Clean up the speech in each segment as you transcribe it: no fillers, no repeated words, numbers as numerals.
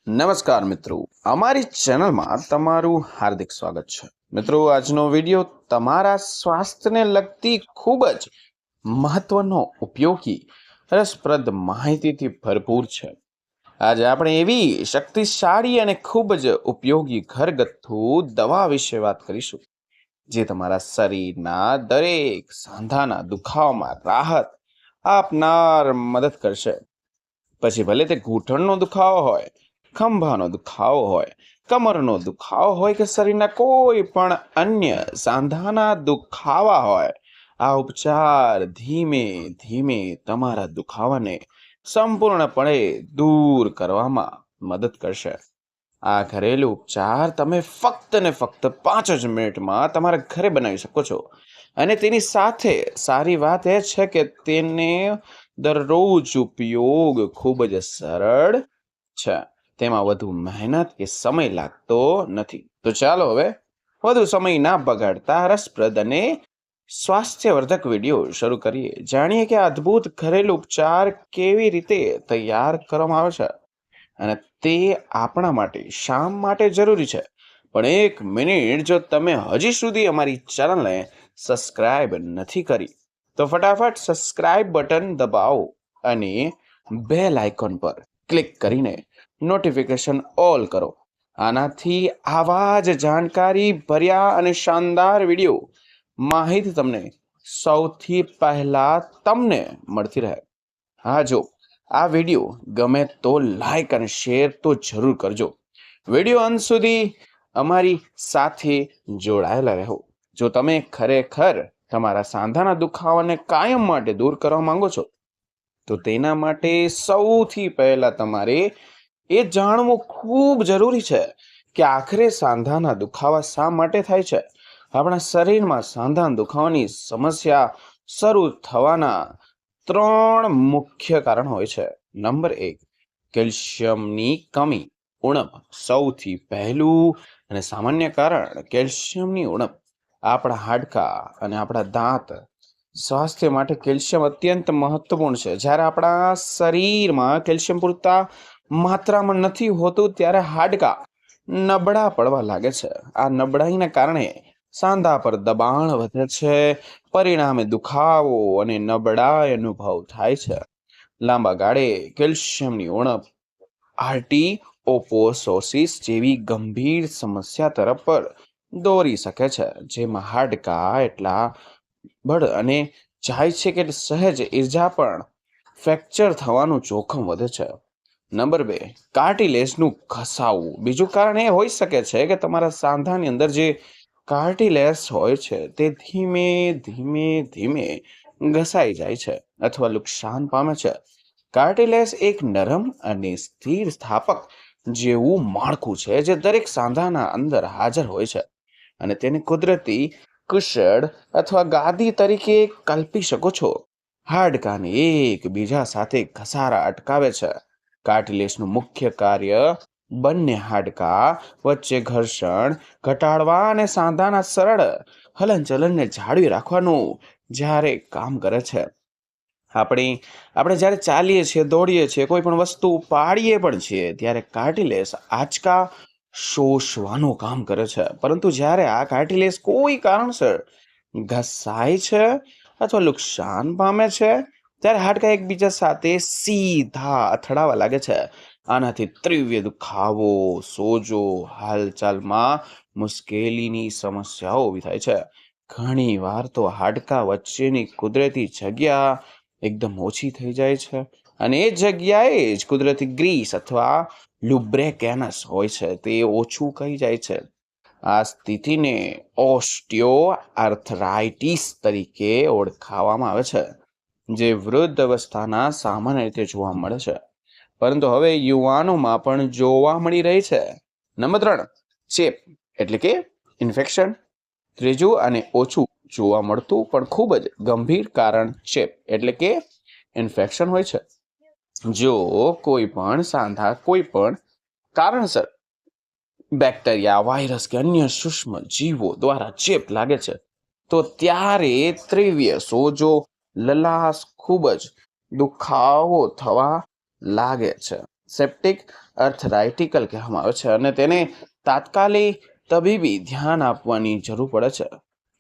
નમસ્કાર મિત્રો, અમારી ચેનલમાં તમારું હાર્દિક સ્વાગત છે। મિત્રો, આજનો વિડીયો તમારા સ્વાસ્થ્યને લગતી ખૂબ જ મહત્વનો, ઉપયોગી, રસપ્રદ માહિતીથી ભરપૂર છે। આજે આપણે એવી શક્તિશાળી અને ખૂબ જ ઉપયોગી ઘરગથ્થુ દવા વિશે વાત કરીશું, જે તમારા શરીરના દરેક સાંધાના દુખાવામાં રાહત આપનાર મદદ કરશે। પછી ભલે તે ઘૂંટણનો દુખાવો હોય, ખંભાનો દુખાવો હોય, કમરનો દુખાવો હોય કે શરીરના કોઈ પણ અન્ય સાંધાના દુખાવા હોય, આ ઉપચાર ધીમે ધીમે તમારા દુખાવાને સંપૂર્ણપણે દૂર કરવામાં મદદ કરશે। આ ઘરેલું ઉપચાર તમે ફક્ત ને ફક્ત 5 જ મિનિટમાં તમારા ઘરે બનાવી શકો છો। અને તેની સાથે સારી વાત એ છે કે તેને દરરોજ ઉપયોગ ખૂબ જ સરળ છે। તેમાં વધુ મહેનત કે સમય લાગતો નથી। તો ચાલો હવે વધુ સમય ના બગાડતા રસપ્રદ અને સ્વાસ્થ્યવર્ધક વિડીયો શરૂ કરીએ। જાણીએ કે આ અદ્ભુત ઘરેલું ઉપચાર કેવી રીતે તૈયાર કરવામાં આવે છે અને તે આપણા માટે શા માટે જરૂરી છે। પણ એક મિનિટ, જો તમે હજી સુધી અમારી ચેનલને સબસ્ક્રાઇબ નથી કરી તો ફટાફટ સબસ્ક્રાઇબ બટન દબાવો અને બેલ આઇકોન પર ક્લિક કરીને નોટિફિકેશન ઓલ કરો। આનાથી આવા જ જાણકારી ભર્યા અને શાનદાર વિડીયો માહિતી તમને સૌથી પહેલા તમને મળતી રહે। હા, જો આ વિડીયો ગમે તો લાઈક અને શેર તો જરૂર કરજો। વિડીયો અંત સુધી અમારી સાથે જોડાયેલા રહો। જો તમે ખરેખર તમારા સાંધાના દુખાવાને કાયમ માટે દૂર કરવા માંગો છો, તો તેના માટે સૌથી પહેલા તમારે એ જાણવું ખૂબ જરૂરી છે કે આખરે સાંધાના દુખાવા શા માટે થાય છે। આપણા શરીરમાં સાંધાના દુખાવાની સમસ્યા શરૂ થવાના 3 મુખ્ય કારણ હોય છે। નંબર 1, કેલ્શિયમની કમી, ઉણપ। સૌથી પહેલું અને સામાન્ય કારણ કેલ્શિયમની ઉણપ। આપણા હાડકાં અને આપણા દાંત સ્વાસ્થ્ય માટે કેલ્શિયમ અત્યંત મહત્વપૂર્ણ છે। જ્યારે આપણા શરીરમાં કેલ્શિયમ પૂરતા માત્રામાં નથી હોતું, ત્યારે હાડકાં નબળા પડવા લાગે છે। આ નબળાઈને કારણે સાંધા પર દબાણ વધે છે, પરિણામે દુખાવો અને નબળાઈ અનુભવ થાય છે। લાંબા ગાળે કેલ્શિયમની ઉણપ ઓસ્ટીઓપોરોસિસ જેવી ગંભીર સમસ્યા તરફ દોરી શકે છે, જેમાં હાડકાં એટલા બળ અને જાય છે કે સહેજ ઈજા પણ ફ્રેક્ચર થવાનું જોખમ વધે છે। નંબર 2, કાર્ટિલેજનું ઘસાવું। બીજું કારણ એ હોઈ શકે છે કે તમારા સાંધાની અંદર જે કાર્ટિલેજ હોય છે તે ધીમે ધીમે ધીમે ઘસાઈ જાય છે અથવા નુકસાન પામે છે। કાર્ટિલેજ એક નરમ અને સ્થિર સ્થાપક જેવું માળખું છે જે દરેક સાંધાના અંદર હાજર હોય છે, અને તેને કુદરતી કુશળ અથવા ગાદી તરીકે કલ્પી શકો છો। હાડકાને એકબીજા સાથે ઘસારા અટકાવે છે। કાર્ટિલેજનું મુખ્ય કાર્ય બંને હાડકાં વચ્ચે ઘર્ષણ ઘટાડવા અને સાંધાના સરળ હલનચલનને જાળવી રાખવાનું જ્યારે કામ કરે છે। આપણે જ્યારે ચાલીએ છીએ, દોડીએ છીએ, કોઈ પણ વસ્તુ ઉપાડીએ પણ છીએ, ત્યારે કાર્ટિલેજ આંચકા શોષવાનું કામ કરે છે। પરંતુ જ્યારે આ કાર્ટિલેજ કોઈ કારણસર ઘસાય છે અથવા નુકસાન પામે છે, ત્યારે હાડકાં એકબીજા સાથે સીધા અથડાવા લાગે છે। આનાથી તીવ્ર દુખાવો, સોજો, હાલચાલમાં મુશ્કેલીની સમસ્યાઓ ઊભી થાય છે। ઘણી વાર તો હાડકાં વચ્ચેની કુદરતી જગ્યા એકદમ ઓછી થઈ જાય છે, અને એ જગ્યાએ જ કુદરતી ગ્રીસ અથવા લ્યુબ્રેકેનસ હોય છે તે ઓછું કહી જાય છે। આ સ્થિતિને ઓસ્ટિયોઆર્થરાઇટિસ તરીકે ઓળખાવવામાં આવે છે, જે વૃદ્ધ અવસ્થાના સામાન્ય રીતે જોવા મળે છે, પરંતુ હવે યુવાનોમાં પણ જોવા મળી રહી છે। નંબર 3, ચેપ એટલે કે ઇન્ફેક્શન। ત્રીજું અને ઓછું જોવા મળતું પણ ખૂબ જ ગંભીર કારણ ચેપ એટલે કે ઇન્ફેક્શન હોય છે। જો કોઈ પણ સાંધા કોઈ પણ કારણસર બેક્ટેરિયા, વાયરસ કે અન્ય સૂક્ષ્મ જીવો દ્વારા ચેપ લાગે છે, તો ત્યારે તીવ્ર સોજો, લલાશ, ખૂબ જ દુખાવો થવા લાગે છે। સેપ્ટિક આર્થરાઇટિકલ કહેવામાં આવે છે અને તેને તાત્કાલિક તબીબી ધ્યાન આપવાની જરૂર પડે છે.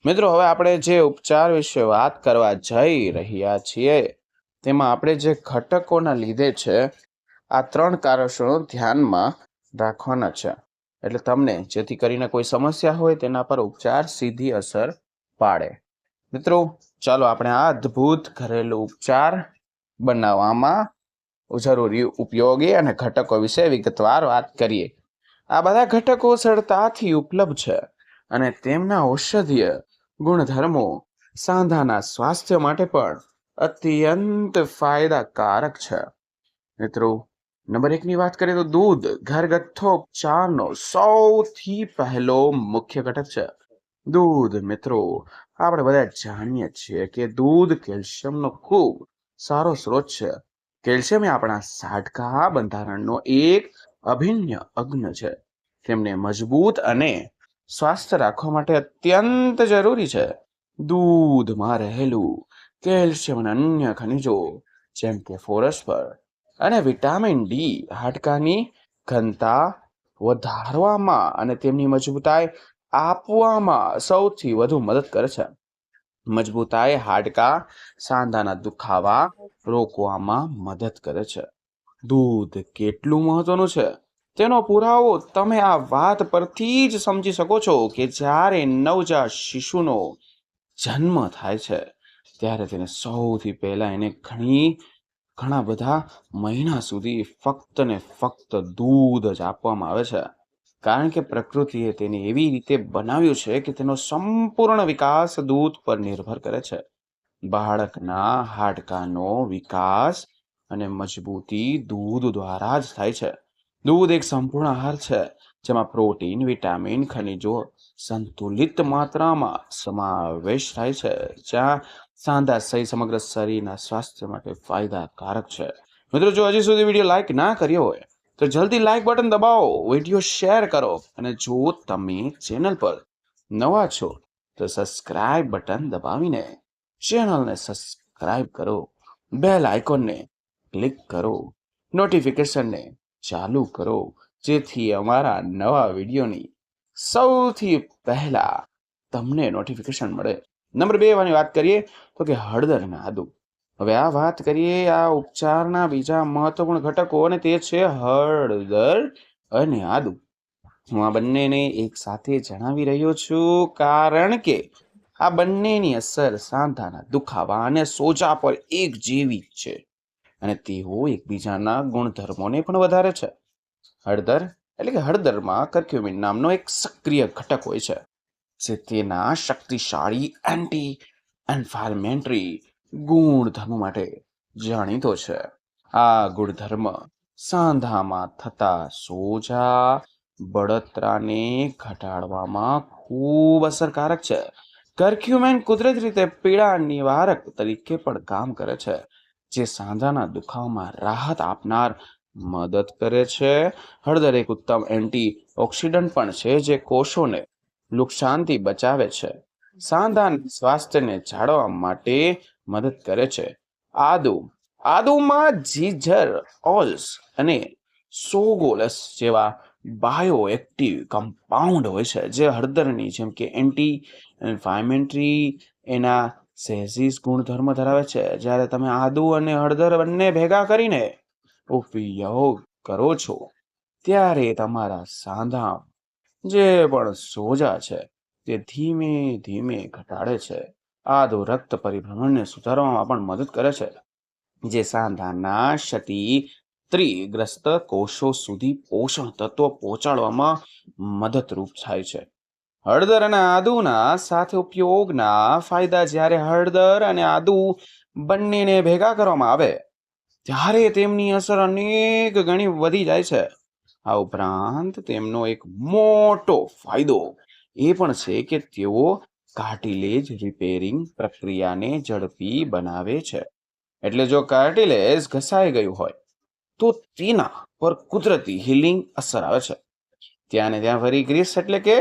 મિત્રો, હવે આપણે જે ઉપચાર વિશે વાત કરવા જઈ રહ્યા છીએ તેમાં આપણે જે ઘટકોના લીધે છે આ 3 કારણો ધ્યાનમાં રાખવાના છે, એટલે તમને જેથી કરીને કોઈ સમસ્યા હોય તેના પર ઉપચાર સીધી અસર પાડે. મિત્રો, ચાલો આપણે આ અદ્ભુત ઘરેલું ઉપચાર બનાવવામાં જરૂરી ઉપયોગી અને ઘટકો વિશે વિગતવાર વાત કરીએ. આ બધા ઘટકો સરળતાથી ઉપલબ્ધ છે અને તેમના ઔષધીય ગુણધર્મો સાંધાના સ્વાસ્થ્ય માટે પણ અત્યંત ફાયદાકારક છે. મિત્રો, નંબર 1 ની વાત કરીએ તો દૂધ ઘરગથ્થુ ઉપચારનો સૌથી પહેલો મુખ્ય ઘટક છે. દૂધ. મિત્રો, આપણે બધા જાણીએ છીએ કે દૂધ કેલ્શિયમનો ખૂબ સારો સ્ત્રોત છે. કેલ્શિયમ એ આપણા હાડકા બંધારણનો એક અભિન્ન અંગ છે. તેમને મજબૂત અને સ્વસ્થ રાખવા માટે અત્યંત જરૂરી છે. દૂધમાં રહેલું કેલ્શિયમ અને અન્ય ખનિજો જેમ કે ફોસ્ફરસ અને વિટામિન ડી હાડકાની ઘનતા વધારવામાં અને તેમની મજબૂતાઈ આપવામાં સૌથી વધુ મદદ કરે છે. મજબૂતાઈ હાડકા સાંધાના દુખાવા રોકવામાં મદદ કરે છે. દૂધ કેટલું મહત્વનું છે તેનો પુરાવો તમે આ વાત પરથી જ સમજી શકો છો કે જ્યારે નવજાત શિશુનો જન્મ થાય છે ત્યારે તેને સૌથી પહેલા એને ઘણા બધા મહિના સુધી ફક્ત ને ફક્ત દૂધ જ આપવામાં આવે છે, કારણ કે પ્રકૃતિએ તેને એવી રીતે બનાવ્યું છે કે તેનો સંપૂર્ણ વિકાસ દૂધ પર નિર્ભર કરે છે. બાળકના હાડકાનો વિકાસ અને મજબૂતી દૂધ દ્વારા જ થાય છે. દૂધ એક સંપૂર્ણ આહાર છે જેમાં પ્રોટીન, વિટામિન, ખનિજો સંતુલિત માત્રામાં સમાવેશ થાય છે, જ્યાં સાંધા સહિત સમગ્ર શરીરના સ્વાસ્થ્ય માટે ફાયદાકારક છે. મિત્રો, જો હજી સુધી વિડીયો લાઈક ના કર્યો હોય તો જલ્દી લાઈક બટન દબાવો, વિડીયો શેર કરો અને જો તમે ચેનલ પર નવા છો તો સબસ્ક્રાઇબ બટન દબાવીને ચેનલને સબસ્ક્રાઇબ કરો, બેલ આઇકોનને ક્લિક કરો, નોટિફિકેશનને ચાલુ કરો, જેથી અમારા નવા વિડીયોની સૌથી પહેલા તમને નોટિફિકેશન મળે. નંબર 2 ની વાત કરીએ તો કે હળદર અને આદુ. હવે આ વાત કરીએ આ ઉપચારના બીજા મહત્વપૂર્ણ ઘટકો અને તે છે હળદર અને આદુ. હું આ બંનેને એક સાથે જણાવી રહ્યો છું કારણ કે આ બંનેની અસર સાંધાના દુખાવા અને સોજા પર એક જેવી જ છે અને તેઓ એકબીજાના ગુણધર્મોને પણ વધારે છે. હળદર એટલે કે હળદરમાં કર્ક્યુમિન નામનો એક સક્રિય ઘટક હોય છે જે તેના શક્તિશાળી એન્ટી ઇન્ફ્લેમેટરી ગુણધર્મો માટે જાણીતો છે. આ ગુણધર્મ સાંધામાં થતા સોજા, બળતરાને ઘટાડવામાં ખૂબ અસરકારક છે. કર્ક્યુમિન કુદરતી રીતે પીડા નિવારક તરીકે પણ કામ કરે છે, જે સાંધાના દુખાવામાં રાહત આપનાર મદદ કરે છે. હળદર એક ઉત્તમ એન્ટીઓક્સિડન્ટ પણ છે જે કોષોને નુકસાનથી બચાવે છે, સાંધાના સ્વાસ્થ્યને જાળવવા માટે મદદ કરે છે. આદુમાં જીંજર ઓલ્સ અને સોગોલસ જેવા બાયોએક્ટિવ કમ્પાઉન્ડ હોય છે જે હળદરની જેમ કે એન્ટી ઇન્ફ્લેમેટરી એનાલ્જેસિક ગુણધર્મ ધરાવે છે. જ્યારે તમે આદુ અને હળદર બંને ભેગા કરીને ઉપયોગ કરો છો ત્યારે તમારા સાંધા જે પણ સોજા છે તે ધીમે ધીમે ઘટાડે છે. આદુ રક્ત પરિભ્રમણને સુધારવામાં પણ મદદ કરે છે, જે સાંધાના ક્ષતિગ્રસ્ત કોષો સુધી પોષણ તત્વો પહોંચાડવામાં મદદરૂપ થાય છે. હળદર અને આદુના સાથે ઉપયોગના ફાયદા. જ્યારે હળદર અને આદુ બંનેને ભેગા કરવામાં આવે ત્યારે તેમની અસર અનેક ગણી વધી જાય છે. આ ઉપરાંત તેમનો એક મોટો ફાયદો એ પણ છે કે તેઓ કાર્ટિલેજ રિપેરિંગ પ્રક્રિયાને ઝડપી બનાવે છે. એટલે જો કાર્ટિલેજ ઘસાઈ ગયું હોય તો તેના પર કુદરતી હીલિંગ અસર આવે છે. ત્યાં ફરી ગ્રીસ એટલે કે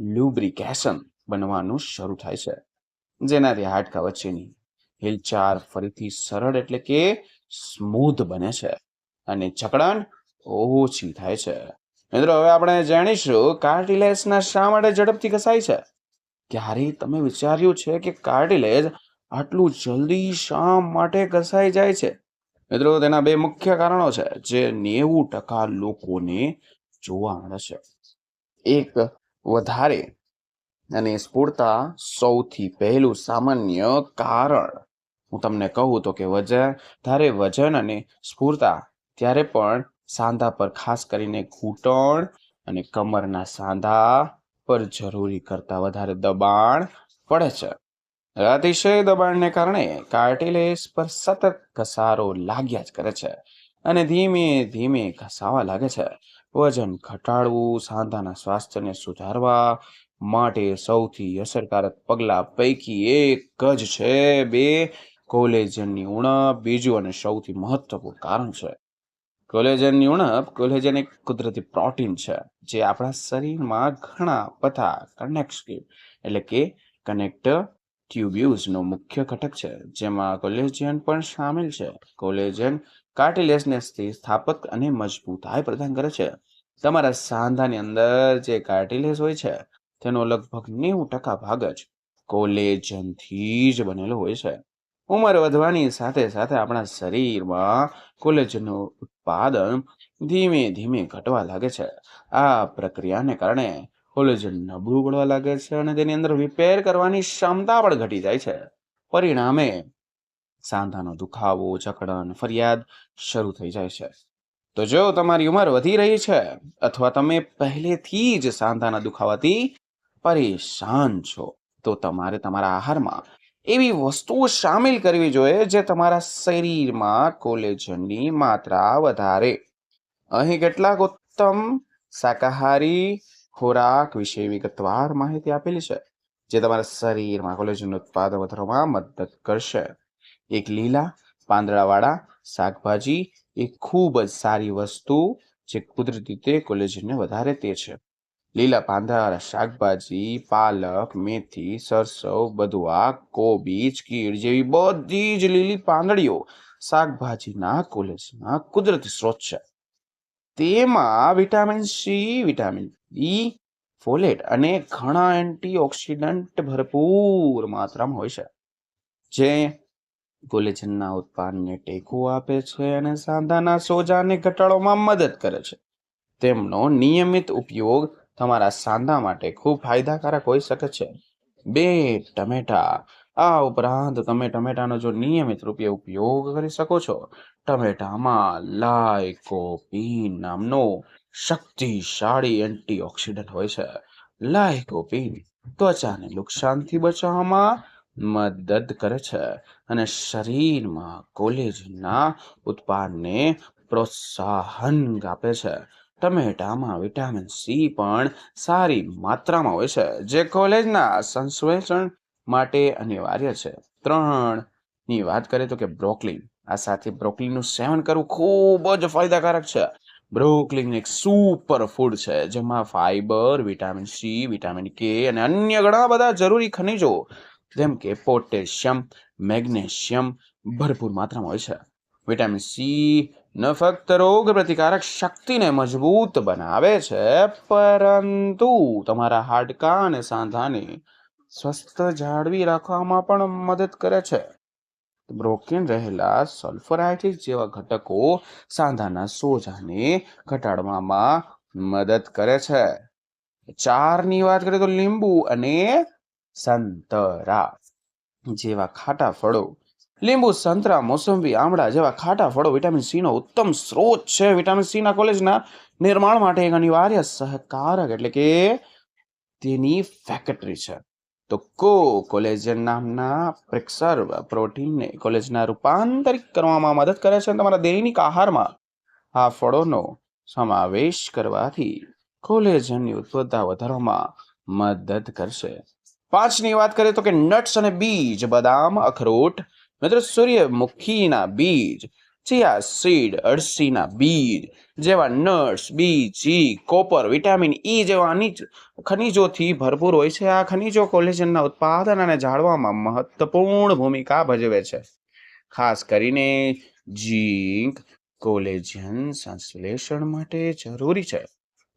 લ્યુબ્રિકેશન બનવાનું શરૂ થાય છે, જેનાથી હાડકા વચ્ચેની હિલચાલ ફરીથી સરળ એટલે કે સ્મૂધ બને છે અને જકડાન ઓછી થાય છે. મિત્રો, હવે આપણે જાણીશું કાર્ટિલેજના શા માટે ઝડપથી ઘસાય છે. ક્યારેય તમે વિચાર્યું છે કે કાર્ટિલેજ આટલું જલ્દી શા માટે ઘસાઈ જાય છે? મિત્રો, તેના બે મુખ્ય કારણો છે જે 90% લોકોને જોવા મળે છે. એક, વધારે અને સ્ફૂર્તા. સૌથી પહેલું સામાન્ય કારણ હું તમને કહું તો કે વધારે વજન અને સ્ફૂર્તા ત્યારે પણ સાંધા પર, ખાસ કરીને ઘૂંટણ અને કમરના સાંધા પર જરૂરી કરતા વધારે દબાણ પડે છે. અતિશય દબાણને કારણે કાર્ટિલેજ પર સતત ઘસારો લાગ્યા જ કરે છે અને ધીમે ધીમે ઘસાવા લાગે છે. વજન ઘટાડવું સાંધાના સ્વાસ્થ્યને સુધારવા માટે સૌથી અસરકારક પગલાં પૈકી એક જ છે. બે, કોલેજનની ઉણપ. બીજું અને સૌથી મહત્વપૂર્ણ કારણ છે કોલેજનની ઉણપ. કોલેજન એક કુદરતી પ્રોટીન છે જે આપણા શરીરમાં ઘણા બધા કનેક્ટિવ એટલે કે કનેક્ટર ટ્યુબ્યુલ્સનો મુખ્ય ઘટક છે, જેમાં કોલેજન પણ સામેલ છે. કોલેજન કાર્ટિલેજને સ્થાપક અને મજબૂતાઈ પ્રદાન કરે છે. તમારા સાંધાની અંદર જે કાર્ટિલેજ હોય છે તેનો લગભગ 90% ભાગ જ કોલેજનથી જ બનેલો હોય છે. ઉંમર વધવાની સાથે સાથે આપણા શરીરમાં કોલેજનનું ઉત્પાદન ધીમે ધીમે ઘટવા લાગે છે. આ પ્રક્રિયાને કારણે કોલેજન નબળું પડવા લાગે છે અને તેની અંદર રિપેર કરવાની ક્ષમતા પણ ઘટી જાય છે. પરિણામે સાંધાનો દુખાવો, જકડન, ફરિયાદ શરૂ થઈ જાય છે. તો જો તમારી ઉંમર વધી રહી છે અથવા તમે પહેલેથી જ સાંધાના દુખાવાથી પરેશાન છો, તો તમારે તમારા આહારમાં એવી વસ્તુઓ સામેલ કરવી જોઈએ જે તમારા શરીરમાં કોલેજનની માત્રા વધારે. અહીં કેટલાક ઉત્તમ શાકાહારી ખોરાક વિશે વિગતવાર માહિતી આપેલી છે જે તમારા શરીરમાં કોલેજનનું ઉત્પાદન વધારવામાં મદદ કરશે. એક, લીલા પાંદડાવાળા શાકભાજી એ ખૂબ જ સારી વસ્તુ જે કુદરતી રીતે કોલેજનને વધારે તે છે. લીલા પાંદડાવાળા શાકભાજી પાલક, મેથી, સરસવ, બદુઆ, કોબીજ, કીડ જેવી બધી જ લીલી પાંદડીઓ શાકભાજીના કોલેજનના કુદરતી સ્ત્રોત છે. તેમાં vitamin C, vitamin E, folate અને ઘણા એન્ટીઓક્સિડન્ટ ભરપૂર માત્રામાં હોય છે જે કોલેજનના ઉત્પાદનને ટેકો આપે છે અને સાંધાના સોજાને ઘટાડવામાં મદદ કરે છે. તેમનો નિયમિત ઉપયોગ તમારા સાંધા માટે ખૂબ ફાયદાકારક હોઈ શકે છે. 2, ટમેટા. આ ઉપરાંત તમે ટમેટાનો જો નિયમિત રૂપે ઉપયોગ કરી શકો છો. ટમેટામાં લાઇકોપીન નામનો શક્તિશાળી એન્ટીઓક્સિડન્ટ હોય છે. લાઇકોપીન ત્વચાને નુકસાનથી બચાવવામાં મદદ કરે છે અને શરીરમાં કોલેજનના ઉત્પાદનને પ્રોત્સાહન આપે છે. ટમેટામાં વિટામિન સી પણ સારી માત્રામાં હોય છે જે કોલેજનના સંશ્લેષણ માટે અનિવાર્ય છે. 3 ની વાત કરીએ તો કે બ્રોકોલી. આ સાથે બ્રોકોલીનું સેવન કરવું ખૂબ જ ફાયદાકારક છે. બ્રોકોલી એક સુપર ફૂડ છે જેમાં ફાઈબર, વિટામિન સી, વિટામિન કે અને અન્ય ઘણા બધા જરૂરી ખનિજો જેમ કે પોટેશિયમ, મેગ્નેશિયમ ભરપૂર માત્રામાં હોય છે. વિટામિન સી ન ફક્ત રોગ પ્રતિકારક શક્તિને મજબૂત બનાવે છે પરંતુ તમારા હાડકાં અને સાંધાને સ્વસ્થ જાળવી રાખવામાં પણ મદદ કરે છે. બ્રોકોલીમાં રહેલા સલ્ફરાઇટ્સ જેવા ઘટકો સાંધાના સોજાને ઘટાડવામાં મદદ કરે છે. 4 ની વાત કરીએ તો લીંબુ અને સંતરા જેવા ખાટા ફળો. લીંબુ, સંતરા, મોસંબી, આમળા જેવા ખાટા ફળો વિટામિન સી નો ઉત્તમ સ્ત્રોત છે. વિટામિન સી ના કોલેજના નિર્માણ માટે એક અનિવાર્ય સહકારક એટલે કે તેની ફેક્ટરી છે. તો કોલેજન નામના પ્રિકર્સર પ્રોટીનને કોલેજનમાં રૂપાંતરિત કરવામાં મદદ કરે છે. તમારા દૈનિક આહારમાં આ ફળોનો સમાવેશ કરવાથી કોલેજનની ઉત્પાદનતા વધારવામાં મદદ કરશે. 5 ની વાત કરીએ તો કે નટ્સ અને બીજ. બદામ, અખરોટ, મિત્રો સૂર્યમુખીના બીજ, ચિયા સીડ, અળસીના બીજ જેવા નટ્સ, બીજ, ઝીંક, કોપર, વિટામિન ઈ જેવા ખનિજોથી ભરપૂર હોય છે. આ ખનિજો કોલેજનના ઉત્પાદન અને જાળવવામાં મહત્વપૂર્ણ ભૂમિકા ભજવે છે. ખાસ કરીને ઝીંક કોલેજન સંશ્લેષણ માટે જરૂરી છે.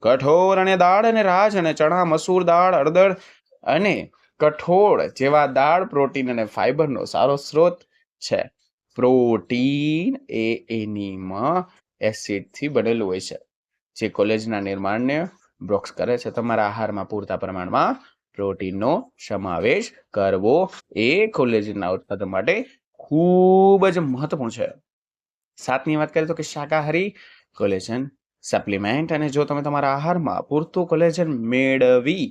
કઠોળ અને દાળ અને રાજ અને ચણા, મસૂર દાળ, હળદર અને કઠોળ જેવા દાળ પ્રોટીન અને ફાઈબરનો સારો સ્ત્રોત છે. પ્રોટીન એ એનિમો એસિડથી બનેલું હોય છે, જે કોલેજના નિર્માણને બ્લોક કરે છે. તમારા આહારમાં પૂરતા પ્રમાણમાં પ્રોટીનનો સમાવેશ કરવો એ કોલેજનના ઉત્પાદન માટે ખૂબ જ મહત્વપૂર્ણ છે. 7ની વાત કરીએ તો કે શાકાહારી કોલેજન સપ્લિમેન્ટ. અને જો તમે તમારા આહારમાં પૂરતું કોલેજન મેળવી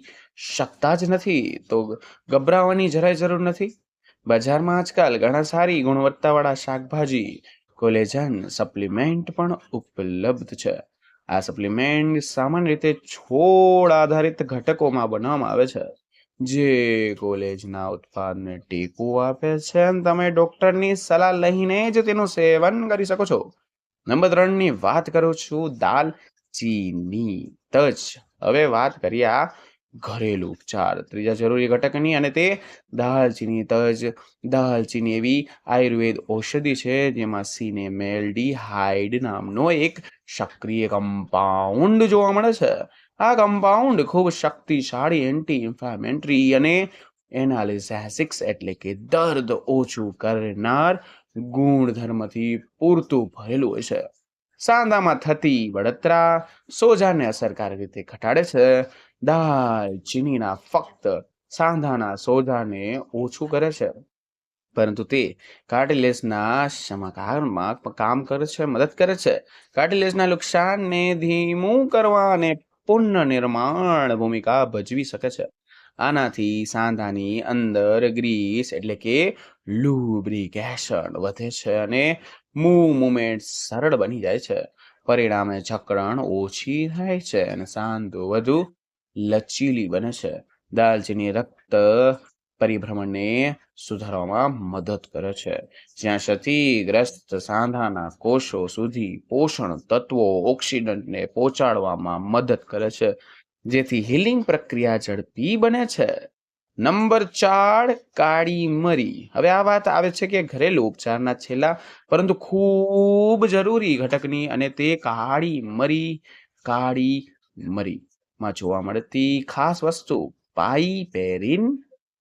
શકતા જ નથી તો ગભરાવાની જરાય જરૂર નથી. બજારમાં આજકાલ ઘણા સારી ગુણવત્તાવાળા શાકભાજી કોલેજન સપ્લિમેન્ટ પણ ઉપલબ્ધ છે. આ સપ્લિમેન્ટ સામાન્ય રીતે છોડ આધારિત ઘટકોમાં બનાવવામાં આવે છે, જે કોલેજના ઉત્પાદનને ટેકો આપે છે. તમે ડોક્ટરની સલાહ લઈને જ તેનું સેવન કરી શકો છો. નંબર 3ની વાત કરું છું, દાલચીની તજ. હવે વાત કરીએ આ ઘરેલું ઉપચાર ત્રીજા જરૂરી ઘટકની, અને તે દાલચીની તજ. દાલચીની એવી આયુર્વેદ ઔષધિ છે જેમાં સિનેમેલ્ડીહાઇડ નામનો એક સક્રિય કમ્પાઉન્ડ જોવા મળે છે. આ કમ્પાઉન્ડ ખૂબ શક્તિશાળી એન્ટી ઇન્ફ્લામેટરી અને એનાલિસેસિક્સ એટલે કે દર્દ ઓછું કરનાર ગુણધર્મથી પૂરતું ભરેલું હોય છે. સાંધામાં થતી બળતરા, સોજાને અસરકારક રીતે ઘટાડે છે. દાલચીનીના ફક્ત સાંધાના સોજાને ઓછું કરે છે, પરંતુ તે કાર્ટિલેજના સમાકારમાં કામ કરે છે, મદદ કરે છે. કાર્ટિલેજના નુકસાનને ધીમું કરવા અને પુનઃનિર્માણ ભૂમિકા ભજવી શકે છે. આનાથી સાંધાની અંદર ગ્રીસ એટલે કે લુબ્રિકેશન વધે છે અને મૂવમેન્ટ સરળ બની જાય છે. પરિણામે જકડન ઓછી થાય છે અને સાંધો વધુ લચીલી બને છે. દાલચીની રક્ત પરિભ્રમણને સુધારવામાં મદદ કરે છે, જ્યાં ક્ષતિગ્રસ્ત સાંધાના કોષો સુધી પોષણ તત્વો ઓક્સિડન્ટને પહોંચાડવામાં મદદ કરે છે, જેથી હીલિંગ પ્રક્રિયા ઝડપી બને છે. નંબર 4, કાળી મરી. હવે આ વાત આવે છે કે ઘરેલું ઉપચારના છેલ્લા પરંતુ ખૂબ જરૂરી ઘટકની, અને તે કાળી મરી. કાળી મરીમાં જોવા મળતી ખાસ વસ્તુ પાઇપેરિન.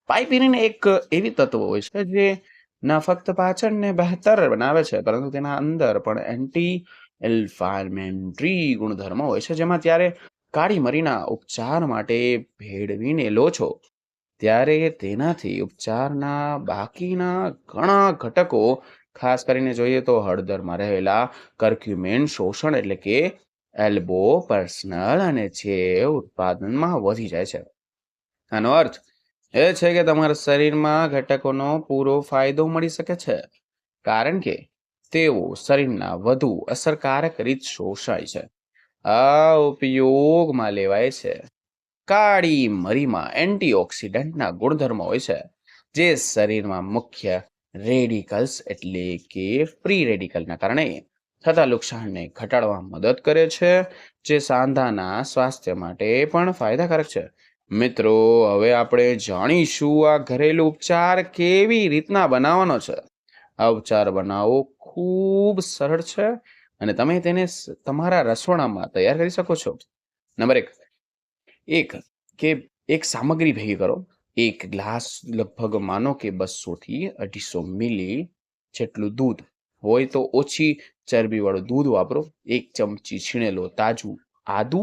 પાઇપેરિન એક એવી તત્વ હોય છે જે ન ફક્ત પાચનને બહેતર બનાવે છે, પરંતુ તેના અંદર પણ એન્ટી ઇન્ફ્લામેટરી ગુણધર્મો હોય છે. જેમાં ત્યારે કાળી મરીના ઉપચાર માટે ભેળવીને લો છો, ત્યારે તેનાથી ઉપચારના બાકીના ઘણા ઘટકો, ખાસ કરીને જોઈએ તો હળદરમાં રહેલા કર્ક્યુમેન શોષણ એટલે કે એલ્બો પર્સનલ અને ચેવ ઉત્પાદનમાં વધી જાય છે. આનો અર્થ એ છે કે તમારા શરીરમાં ઘટકોનો પૂરો ફાયદો મળી શકે છે, કારણ કે તેઓ શરીરના વધુ અસરકારક રીત શોષાય છે. આ ઉપયોગમાં લેવાય છે. કાળી મરીમાં એન્ટીઓક્સિડન્ટના ગુણધર્મો હોય છે, જે શરીરમાં મુખ્ય રેડિકલ્સ એટલે કે ફ્રી રેડિકલના કારણે થતા નુકસાનને ઘટાડવામાં મદદ કરે છે, જે સાંધાના સ્વાસ્થ્ય માટે પણ ફાયદાકારક છે. મિત્રો, હવે આપણે જાણીશું આ ઘરેલું ઉપચાર કેવી રીતના બનાવવાનો છે. આ ઉપચાર બનાવવો ખૂબ સરળ છે અને તમે તેને તમારા રસોડામાં તૈયાર કરી શકો છો. નંબર 1, એક સામગ્રી ભેગી કરો. 1 ગ્લાસ, લગભગ માનો કે 200 થી 250 મિલી જેટલું દૂધ હોય તો ઓછી ચરબીવાળું દૂધ વાપરો. 1 ચમચી છીણેલો તાજું આદુ,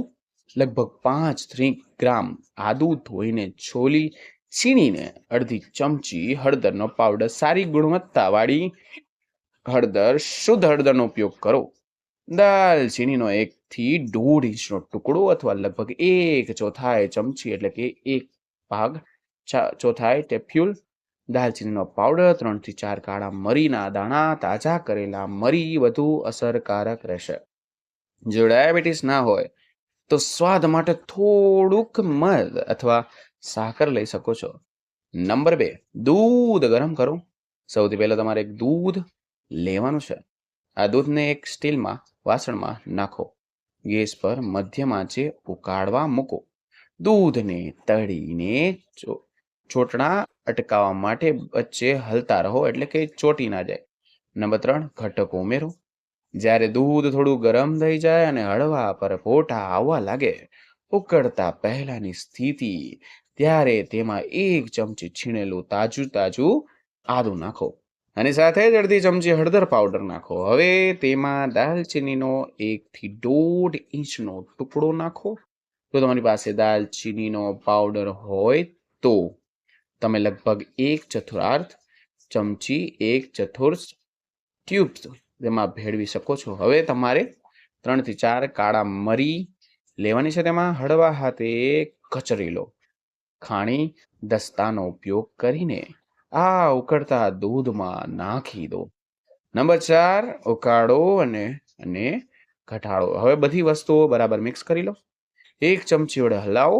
લગભગ 5 ગ્રામ આદુ ધોઈને છોલી છીણીને. 1/2 ચમચી હળદરનો પાવડર. સારી ગુણવત્તાવાળી હળદર, શુદ્ધ હળદરનો ઉપયોગ કરો. દાલચીનીનો 1 થી 1.5 ઇંચનો ટુકડો અથવા લગભગ 1/4 ચમચી એટલે કે 1 ભાગ ચોથાઈ ટેપ્યુલ દાલચીનીનો પાવડર. 3 થી 4 કાળા મરીના દાણા. તાજા કરેલા મરી વધુ અસરકારક રહેશે. જો ડાયાબિટીસ ના હોય તો સ્વાદ માટે થોડુંક મધ અથવા સાકર લઈ શકો છો. નંબર 2, દૂધ ગરમ કરો. સૌથી પહેલા તમારે એક દૂધ લેવાનું છે. આ દૂધને એક સ્ટીલમાં વાસણમાં નાખો. ગેસ પર મધ્યમ આંચે ઉકાળવા મૂકો. દૂધને તળીને ચોટણા અટકાવવા માટે વચ્ચે હલતા રહો, એટલે કે ચોટી ના જાય. નંબર 3, ઘટકો ઉમેરો. જ્યારે દૂધ થોડું ગરમ થઈ જાય અને હળવા પરપોટા આવવા લાગે, ઉકળતા પહેલાની સ્થિતિ, ત્યારે તેમાં 1 ચમચી છીણેલું તાજું આદું નાખો અને સાથે જ અડધી ચમચી હળદર પાવડર નાખો. હવે તેમાં દાલચીનીનો 1 થી 1.5 ઇંચનો ટુકડો નાખો. જો તમારી પાસે દાલચીનીનો પાવડર હોય તો તમે લગભગ 1/4 ચમચી 1/4 ટ્યુબ્સ તેમાં ભેળવી શકો છો. હવે તમારે 3 થી 4 કાળા મરી લેવાની છે. તેમાં હળવા હાથે કચરી લો. ખાણી દસ્તાનો ઉપયોગ કરીને આ ઉકળતા દૂધમાં નાખી દો. નંબર 4, ઉકાળો અને ઘટાડો. હવે બધી વસ્તુઓ બરાબર મિક્સ કરી લો. 1 ચમચી વડે હલાવો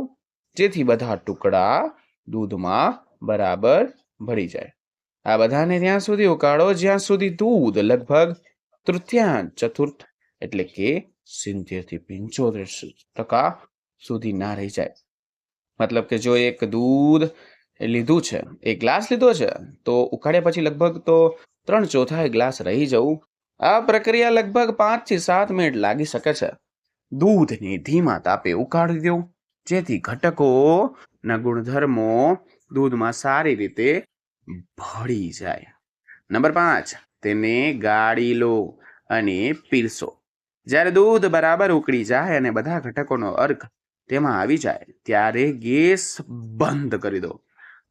જેથી બધા ટુકડા દૂધમાં બરાબર ભળી જાય. આ બધાને ત્યાં સુધી ઉકાળો જ્યાં સુધી દૂધ લગભગ ચતુર્થ એટલે કે 70 થી 75% સુધી ના રહી જાય. મતલબ કે જો એક દૂધ લીધું છે, એક ગ્લાસ લીધો છે, તો ઉકાળ્યા પછી લગભગ તો 3/4 ગ્લાસ રહી જવું. આ પ્રક્રિયા લગભગ 5 થી 7 મિનિટ લાગી શકે છે. દૂધને ધીમા તાપે ઉકાળી દો જેથી ઘટકોના ગુણધર્મો દૂધમાં સારી રીતે ભળી જાય. નંબર 5, તેને ગાળી લો અને પીરસો. જ્યારે દૂધ બરાબર ઉકળી જાય અને બધા ઘટકોનો અર્ક તેમાં આવી જાય ત્યારે ગેસ બંધ કરી દો.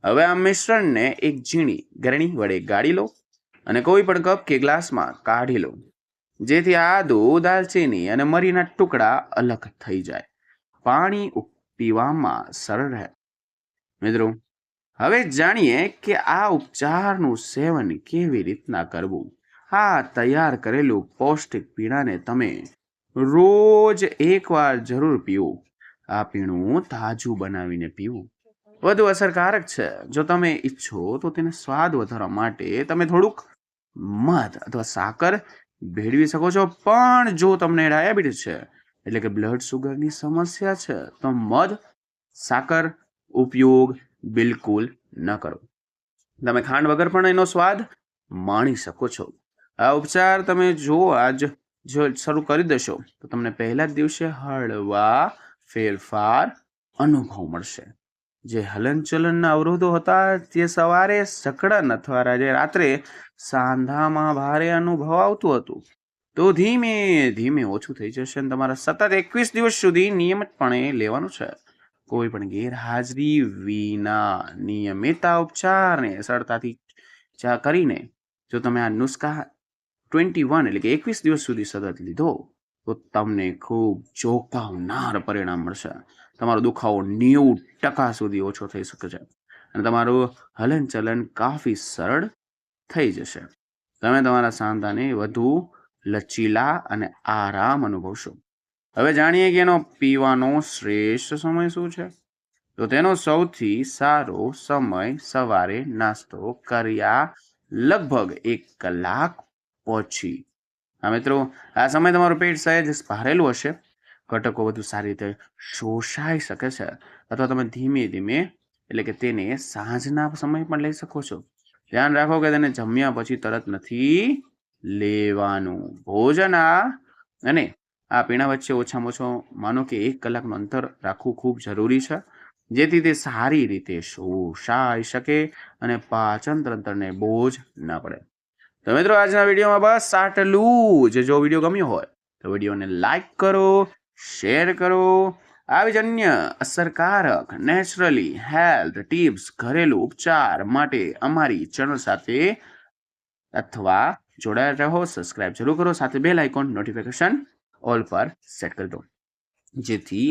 હવે આ મિશ્રણને એક ઝીણી ગરણી વડે ગાળી લો અને કોઈ પણ કપ કે ગ્લાસમાં કાઢી લો જેથી આદુ, દાલચીની અને મરીના ટુકડા અલગ થઈ જાય. પાણી પીવામાં સરળ રહે. મિત્રો, હવે જાણીએ કે આ ઉપચારનું સેવન કેવી રીતના કરવું. આ તૈયાર કરેલું પૌષ્ટિક પીણાને તમે રોજ એકવાર જરૂર પીવું. આ પીણું તાજું બનાવીને પીવું વધુ અસરકારક છે. જો તમે ઈચ્છો તો તેને સ્વાદ વધારવા માટે તમે થોડુંક મધ અથવા સાકર ભેળવી શકો છો. પણ જો તમને ડાયાબિટીસ છે એટલે કે બ્લડ સુગરની સમસ્યા છે તો મધ, સાકર ઉપયોગ બિલકુલ ન કરો. તમે ખાંડ વગર પણ એનો સ્વાદ માણી શકો છો. આ ઉપચાર તમે જો શરૂ કરી દેશો તો તમને પહેલા જ દિવસે હળવા ફેરફાર અનુભવ મળશે. જે હલનચલનના અવરોધો હતા તે સવારે સકડન અથવા રાત્રે સાંધામાં ભારે અનુભવ આવતું હતું તો ધીમે ધીમે ઓછું થઈ જશે. અને તમારા સતત 21 દિવસ સુધી નિયમિતપણે લેવાનું છે. કોઈ પણ ગેરહાજરી વિના નિયમિત આ ઉપચારને સરળતાથી કરીને જો તમે આ નુસ્ખા 21 એટલે કે 21 દિવસ સુધી સતત લીધો તો તમને ખૂબ ચોંકાવનાર પરિણામ મળશે. તમારો દુખાવો 90% સુધી ઓછો થઈ શકે છે અને તમારું હલનચલન કાફી સરળ થઈ જશે. તમે તમારા સાંધાને વધુ લચીલા અને આરામ અનુભવશો. હવે જાણીએ કે એનો પીવાનો શ્રેષ્ઠ સમય શું છે. તો તેનો સૌથી સારો સમય સવારે નાસ્તો કર્યા લગભગ 1 કલાક પછી. હા મિત્રો, આ સમય તમારું પેટ સહેજ ભારેલું હશે, ઘટકો વધુ સારી રીતે શોષાઈ શકે છે અથવા તમે ધીમે ધીમે એટલે કે તેને સાંજના સમય પણ લઈ શકો છો. ધ્યાન રાખો કે તેને જમ્યા પછી તરત નથી લેવાનું. ભોજન અને આ પીણા વચ્ચે ઓછામાં ઓછો માનો કે 1 કલાકનું અંતર રાખવું ખૂબ જરૂરી છે જેથી તે સારી રીતે શોષાઈ શકે અને પાચન તંત્રને બોજ ન પડે. તો મિત્રો, આજના વિડીયોમાં બસ આટલું જ. જો વિડીયો ગમ્યો હોય તો વિડીયોને લાઈક કરો, શેર કરો. આવી જ અન્ય અસરકારક નેચરલી હેલ્થ ટિપ્સ, ઘરેલું ઉપચાર માટે અમારી ચેનલ સાથે અથવા જોડાયા રહો. સબસ્ક્રાઇબ જરૂર કરો. સાથે બેલ આઇકોન નોટિફિકેશન ઓલ પર સેટ કરી દો જેથી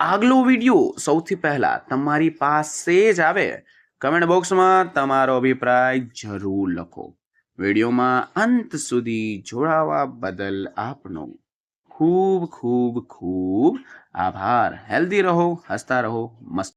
આગલો વિડીયો સૌથી પહેલા તમારી પાસે જ આવે. કમેન્ટ બોક્સમાં તમારો અભિપ્રાય જરૂર લખો. વિડીયોમાં અંત સુધી જોડાવા બદલ આપનો ખૂબ ખૂબ ખૂબ આભાર. હેલ્ધી રહો, હસતા રહો, મસ્ત